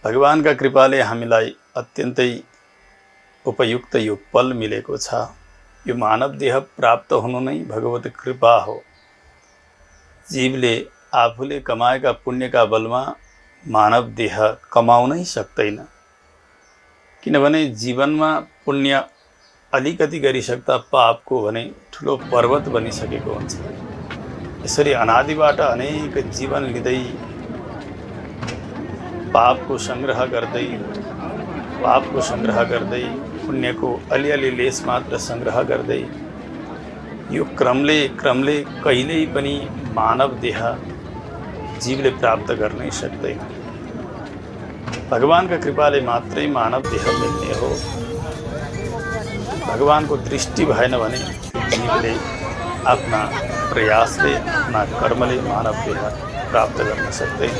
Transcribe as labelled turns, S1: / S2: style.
S1: भगवानका कृपाले हामीलाई अत्यन्तै उपयुक्त यो पल मिलेको छ। यो मानव देह प्राप्त हुनु नै भगवत कृपा हो। जीवले आफूले कमाएका पुण्यका बलमा मानव देह कमाउनै सक्दैन, किनभने जीवनमा पुण्य अलिकति गरिसक्दा पापको भने ठुलो पर्वत बनिसकेको हुन्छ। यसरी अनादिबाट अनेक जीवन लिँदै पापको संग्रह गर्दै पुण्यको अलिअलि लेस मात्र संग्रह गर्दै यो क्रमले कहिल्यै पनि मानव देह जीवले प्राप्त गर्नै सक्दैन। भगवानका कृपाले मात्रै मानव देह मिल्ने हो। भगवानको दृष्टि भएन भने जीवले आफ्ना प्रयासले, आफ्ना कर्मले मानव देह प्राप्त गर्न सक्दैन।